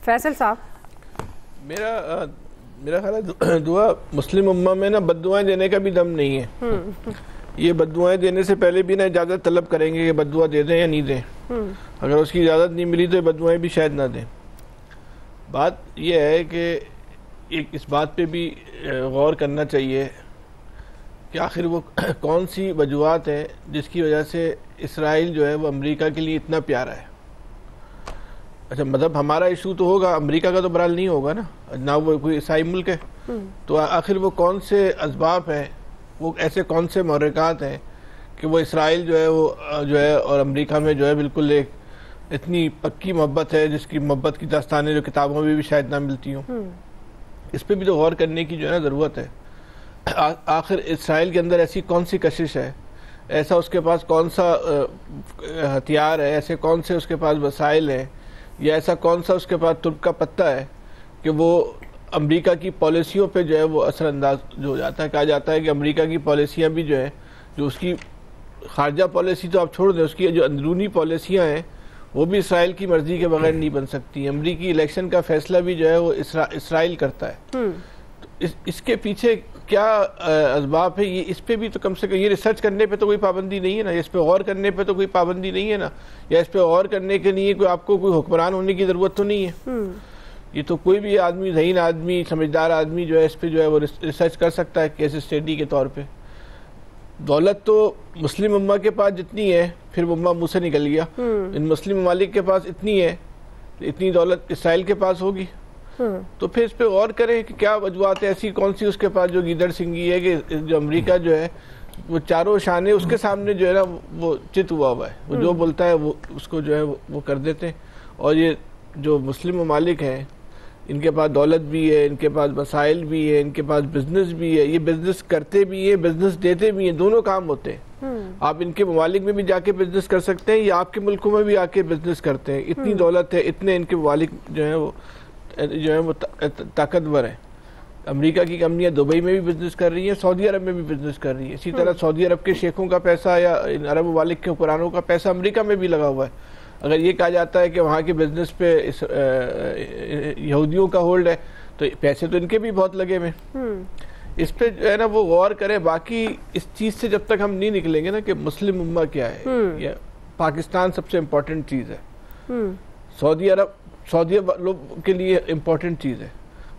فیصل صاحب، میرا خیال ہے دعا مسلم امہ میں نا بد دعائیں دینے کا بھی دم نہیں ہے. یہ بد دعائیں دینے سے پہلے بھی نا اجازت طلب کریں گے کہ بد دعا دے دیں یا نہیں دیں. اگر اس کی اجازت نہیں ملی تو بد دعائیں بھی شاید نہ دیں. بات یہ ہے کہ اس بات پہ بھی غور کرنا چاہیے کہ آخر وہ کون سی وجوہات ہیں جس کی وجہ سے اسرائیل جو ہے وہ امریکہ کے لیے اتنا پیارا ہے. اچھا مطلب ہمارا ایشو تو ہوگا، امریکہ کا تو برحال نہیں ہوگا نا، نہ وہ کوئی عیسائی ملک ہے. تو آخر وہ کون سے اسباب ہیں، وہ ایسے کون سے محرکات ہیں کہ وہ اسرائیل جو ہے اور امریکہ میں جو ہے بالکل ایک اتنی پکی محبت ہے جس کی محبت کی داستانیں جو کتابوں میں بھی شاید نہ ملتی ہوں. اس پہ بھی تو غور کرنے کی جو ہے نا ضرورت ہے. آخر اسرائیل کے اندر ایسی کون سی کشش ہے، ایسا اس کے پاس کون سا ہتھیار ہے، ایسے کون سے اس کے پاس وسائل ہیں، یا ایسا کون سا اس کے پاس ترک کا پتہ ہے کہ وہ امریکہ کی پالیسیوں پہ جو ہے وہ اثر انداز جو ہو جاتا ہے. کہا جاتا ہے کہ امریکہ کی پالیسیاں بھی جو ہے، جو اس کی خارجہ پالیسی تو آپ چھوڑ دیں، اس کی جو اندرونی پالیسیاں ہیں وہ بھی اسرائیل کی مرضی کے بغیر نہیں بن سکتی. امریکی الیکشن کا فیصلہ بھی جو ہے وہ اسرائیل کرتا ہے. اس کے پیچھے کیا اسباب ہے، یہ اس پہ بھی تو کم سے کم یہ ریسرچ کرنے پہ تو کوئی پابندی نہیں ہے نا، اس پہ غور کرنے پہ تو کوئی پابندی نہیں ہے نا، یا اس پہ غور کرنے کے لیے آپ کو کوئی حکمران ہونے کی ضرورت تو نہیں ہے. یہ تو کوئی بھی آدمی، ذہین آدمی، سمجھدار آدمی جو ہے اس پہ جو ہے وہ ریسرچ کر سکتا ہے کیس اسٹڈی کے طور پہ. دولت تو مسلم امہ کے پاس جتنی ہے، پھر وہ امہ منہ سے نکل گیا، ان مسلم ممالک کے پاس اتنی ہے، اتنی دولت اسرائیل کے پاس ہوگی. تو پھر اس پہ غور کریں کہ کیا وجوہات ایسی کون سی اس کے پاس جو گیدڑ سنگھی ہے کہ جو امریکہ جو ہے وہ چاروں شانے اس کے سامنے جو ہے نا وہ چت ہوا ہے. وہ جو بولتا ہے وہ اس کو جو ہے وہ کر دیتے ہیں. اور یہ جو مسلم ممالک ہیں ان کے پاس دولت بھی ہے، ان کے پاس وسائل بھی ہے، ان کے پاس بزنس بھی ہے، یہ بزنس کرتے بھی ہیں، بزنس دیتے بھی ہیں، دونوں کام ہوتے ہیں. آپ ان کے ممالک میں بھی جا کے بزنس کر سکتے ہیں یا آپ کے ملکوں میں بھی آ کے بزنس کرتے ہیں. اتنی دولت ہے، اتنے ان کے ممالک جو ہے وہ طاقتور ہیں. امریکہ کی کمپنیاں دبئی میں بھی بزنس کر رہی ہیں، سعودی عرب میں بھی بزنس کر رہی ہیں. اسی طرح سعودی عرب کے شیخوں کا پیسہ یا عرب ممالک کے حکمرانوں کا پیسہ امریکہ میں بھی لگا ہوا ہے. اگر یہ کہا جاتا ہے کہ وہاں کے بزنس پہ یہودیوں کا ہولڈ ہے تو پیسے تو ان کے بھی بہت لگے ہوئے. اس پہ جو ہے نا وہ غور کریں. باقی اس چیز سے جب تک ہم نہیں نکلیں گے نا کہ مسلم امہ کیا ہے، یا پاکستان سب سے امپورٹنٹ چیز ہے، سعودی لوگ کے لیے امپورٹنٹ چیز ہے.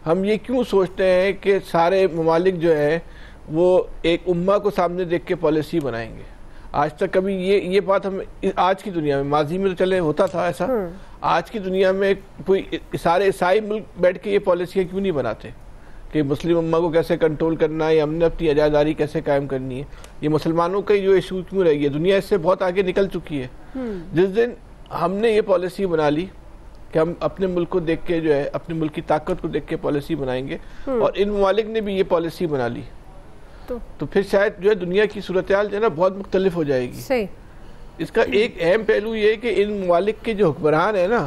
ہم یہ کیوں سوچتے ہیں کہ سارے ممالک جو ہے وہ ایک امہ کو سامنے دیکھ کے پالیسی بنائیں گے؟ آج تک کبھی یہ بات ہم آج کی دنیا میں، ماضی میں تو چلے ہوتا تھا ایسا، آج کی دنیا میں کوئی سارے عیسائی ملک بیٹھ کے یہ پالیسیاں کیوں نہیں بناتے کہ مسلم امہ کو کیسے کنٹرول کرنا ہے یا ہم نے اپنی اجاداری کیسے قائم کرنی ہے؟ یہ مسلمانوں کا جو ایشو کیوں رہ گیا؟ دنیا اس سے بہت آگے نکل چکی ہے. جس دن ہم نے یہ پالیسی بنا لی کہ ہم اپنے ملک کو دیکھ کے جو ہے اپنے ملک کی طاقت کو دیکھ کے پالیسی بنائیں گے، اور ان ممالک نے بھی یہ پالیسی بنا لی، تو پھر شاید جو ہے دنیا کی صورتحال جو ہے نا بہت مختلف ہو جائے گی. صحیح. اس کا ایک اہم پہلو یہ ہے کہ ان ممالک کے جو حکمران ہیں نا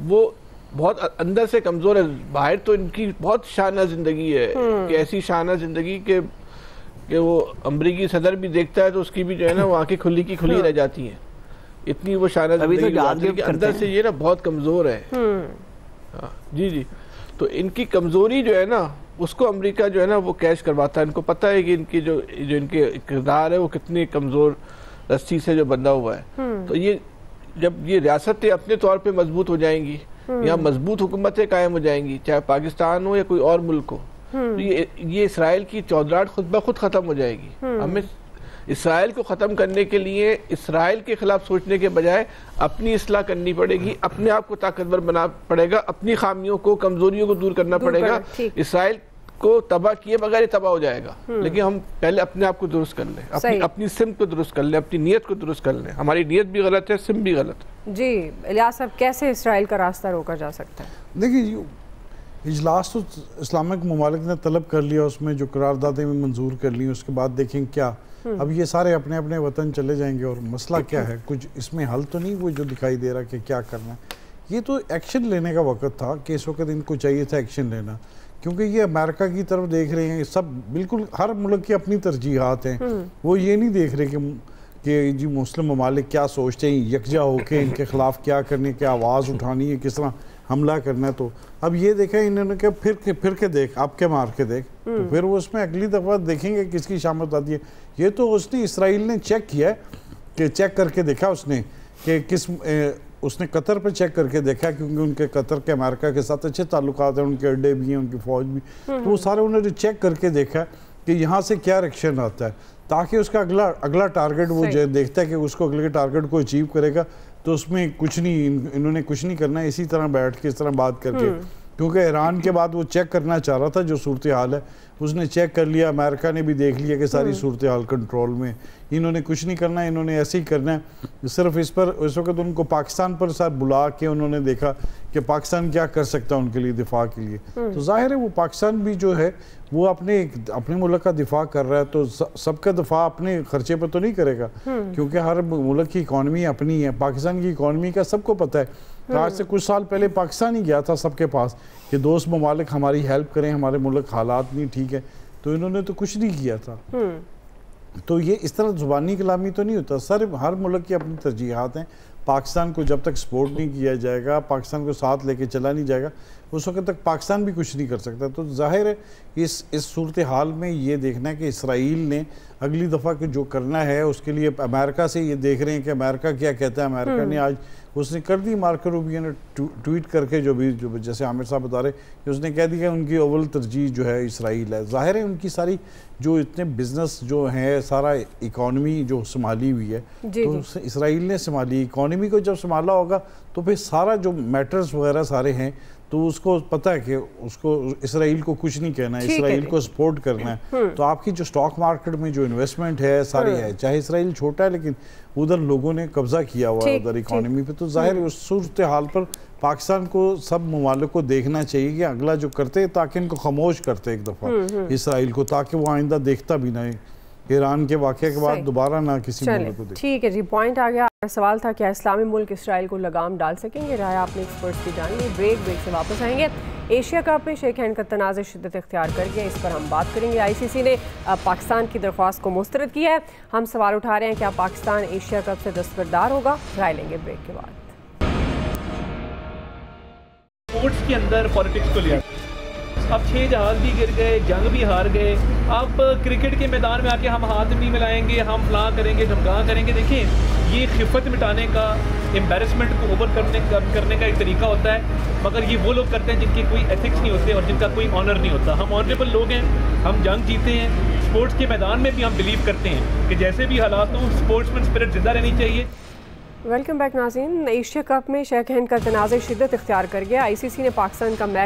وہ بہت اندر سے کمزور ہے. باہر تو ان کی بہت شانہ زندگی ہے، کہ ایسی شانہ زندگی کہ وہ امریکی صدر بھی دیکھتا ہے تو اس کی بھی جو ہے نا وہ آنکھیں کھلی کی کھلی رہ جاتی ہیں. اتنی وہ شانہ زندگی کے اندر سے یہ نا بہت کمزور ہے. جی. تو ان کی کمزوری جو ہے نا اس کو امریکہ جو ہے نا وہ کیش کرواتا ہے. ان کو پتہ ہے کہ ان کی جو ان کے کردار ہے وہ کتنی کمزور رسی سے جو بندھا ہوا ہے. تو یہ جب یہ ریاستیں اپنے طور پہ مضبوط ہو جائیں گی، یہاں مضبوط حکومتیں قائم ہو جائیں گی، چاہے پاکستان ہو یا کوئی اور ملک ہو، تو یہ اسرائیل کی چودراہٹ خود بخود ختم ہو جائے گی. ہمیں اسرائیل کو ختم کرنے کے لیے اسرائیل کے خلاف سوچنے کے بجائے اپنی اصلاح کرنی پڑے گی، اپنے آپ کو طاقتور بنا پڑے گا، اپنی خامیوں کو، کمزوریوں کو دور کرنا پڑے گا. اسرائیل کو تباہ کیے بغیر تباہ ہو جائے گا، لیکن ہم پہلے اپنے آپ کو درست کر لیں، اپنی سمت کو درست کر لیں، اپنی نیت کو درست کر لیں. ہماری نیت بھی غلط ہے، سمت بھی غلط ہے. جی الیاس صاحب، کیسے اسرائیل کا راستہ روکا جا سکتا ہے؟ دیکھیے اجلاس تو اسلامک ممالک نے طلب کر لیا، اس میں جو قراردادیں میں منظور کر لی، اس کے بعد دیکھیں کیا اب یہ سارے اپنے اپنے وطن چلے جائیں گے. اور مسئلہ کیا ہے؟ کچھ اس میں حل تو نہیں وہ جو دکھائی دے رہا کہ کیا کرنا ہے. یہ تو ایکشن لینے کا وقت تھا کہ اس وقت ان کو چاہیے تھا ایکشن لینا، کیونکہ یہ امریکہ کی طرف دیکھ رہے ہیں. سب بالکل ہر ملک کی اپنی ترجیحات ہیں، وہ یہ نہیں دیکھ رہے کہ کہ جی مسلم ممالک کیا سوچتے ہیں، یکجا ہو کے ان کے خلاف کیا کرنے کی آواز اٹھانی ہے، کس طرح حملہ کرنا ہے. تو اب یہ دیکھیں انہوں نے کہ پھر کے دیکھ، اب کے مار کے دیکھ، تو پھر وہ اس میں اگلی دفعہ دیکھیں گے کس کی شامت آتی ہے. یہ تو اس نے اسرائیل نے چیک کیا ہے کہ چیک کر کے دیکھا اس نے کہ اس نے قطر پہ چیک کر کے دیکھا، کیونکہ ان کے قطر کے امریکہ کے ساتھ اچھے تعلقات ہیں، ان کے اڈے بھی ہیں، ان کی فوج بھی، تو وہ سارے انہوں نے چیک کر کے دیکھا کہ یہاں سے کیا ریکشن آتا ہے، تاکہ اس کا اگلا ٹارگٹ وہ دیکھتا ہے کہ اس کو اگلے ٹارگٹ کو اچیو کرے گا. تو اس میں کچھ نہیں، انہوں نے کچھ نہیں کرنا ہے، اسی طرح بیٹھ کے اس طرح بات کر کے، کیونکہ ایران کے بعد وہ چیک کرنا چاہ رہا تھا جو صورتحال ہے، اس نے چیک کر لیا، امریکہ نے بھی دیکھ لیا کہ ساری صورتحال کنٹرول میں. انہوں نے کچھ نہیں کرنا ہے، انہوں نے ایسے ہی کرنا ہے. صرف اس وقت ان کو پاکستان پر ساتھ بلا کے انہوں نے دیکھا کہ پاکستان کیا کر سکتا ہے ان کے لیے دفاع کے لیے. تو ظاہر ہے وہ پاکستان بھی جو ہے وہ اپنے ملک کا دفاع کر رہا ہے، تو سب کا دفاع اپنے خرچے پر تو نہیں کرے گا، کیونکہ ہر ملک کی اکانومی اپنی ہے. پاکستان کی اکانومی کا سب کو پتہ ہے. آج سے کچھ سال پہلے پاکستان ہی گیا تھا سب کے پاس کہ دوست ممالک ہماری ہیلپ کریں، ہمارے ملک حالات نہیں ٹھیک ہے، تو انہوں نے تو کچھ نہیں کیا تھا. تو یہ اس طرح زبانی کلامی تو نہیں ہوتا. ہر ملک کی اپنی ترجیحات ہیں. پاکستان کو جب تک سپورٹ نہیں کیا جائے گا، پاکستان کو ساتھ لے کے چلا نہیں جائے گا، اس وقت تک پاکستان بھی کچھ نہیں کر سکتا. تو ظاہر ہے اس صورتحال میں یہ دیکھنا ہے کہ اسرائیل نے اگلی دفعہ جو کرنا ہے اس کے لیے امریکہ سے یہ دیکھ رہے ہیں کہ امریکہ کیا کہتا ہے. امریکہ نے آج اس نے کر دی، مارکو روبیو نے ٹویٹ کر کے جو جیسے عامر صاحب بتا رہے کہ اس نے کہہ دی کہ ان کی اول ترجیح جو ہے اسرائیل ہے. ظاہر ہے ان کی ساری جو اتنے بزنس جو ہیں، سارا اکانومی جو سنبھالی ہوئی ہے، تو اسرائیل نے سنبھالی. اکانومی کو جب سنبھالا ہوگا تو پھر سارا جو میٹرز وغیرہ سارے ہیں تو اس کو پتہ ہے کہ اس کو اسرائیل کو کچھ نہیں کہنا ہے، اسرائیل کو سپورٹ کرنا ہے. تو آپ کی جو سٹاک مارکیٹ میں جو انویسٹمنٹ ہے ساری ہے، چاہے اسرائیل چھوٹا ہے لیکن ادھر لوگوں نے قبضہ کیا ہوا ہے ادھر اکانومی پہ. تو ظاہر اس صورتحال پر پاکستان کو سب ممالک کو دیکھنا چاہیے کہ اگلا جو کرتے تاکہ ان کو خاموش کرتے ایک دفعہ اسرائیل کو، تاکہ وہ آئندہ دیکھتا بھی نہ ایران کے واقعے کے بعد دوبارہ نہ کسی ملک کو دیکھے. ٹھیک ہے جی، پوائنٹ آ گیا. سوال تھا کیا اسلامی ملک اسرائیل کو لگام ڈال سکیں گے؟ رائے آپ نے ایکسپرٹس کی جان لی. بریک سے واپس آئیں گے. ایشیا کپ میں شیک ہینڈ کا تنازع شدت اختیار کر گیا، اس پر ہم بات کریں گے. ICC نے پاکستان کی درخواست کو مسترد کیا ہے. ہم سوال اٹھا رہے ہیں کیا پاکستان ایشیا کپ سے دستبردار ہوگا؟ رائے لیں گے بریک کے بعد. اسپورٹس کے اندر پالیٹکس کو لیا، اب 6 جہاز بھی گر گئے، جنگ بھی ہار گئے. اب کرکٹ کے میدان میں آ کے ہم ہاتھ نہیں ملائیں گے، ہم فلاں کریں گے، دھمکاں کریں گے. دیکھیں یہ خفت مٹانے کا، امبیرسمنٹ کو اوور کرنے کا ایک طریقہ ہوتا ہے، مگر یہ وہ لوگ کرتے ہیں جن کے کوئی ایتھکس نہیں ہوتے اور جن کا کوئی آنر نہیں ہوتا. ہم آنریبل لوگ ہیں، ہم جنگ جیتے ہیں. اسپورٹس کے میدان میں بھی ہم بلیو کرتے ہیں کہ جیسے بھی حالات ہوں اسپورٹس مین اسپرٹ زندہ رہنی چاہیے. ویلکم بیک ناظرین. ایشیا کپ میں شیک ہینڈ کا تنازع شدت اختیار کر گیا. ICC نے پاکستان کا میچ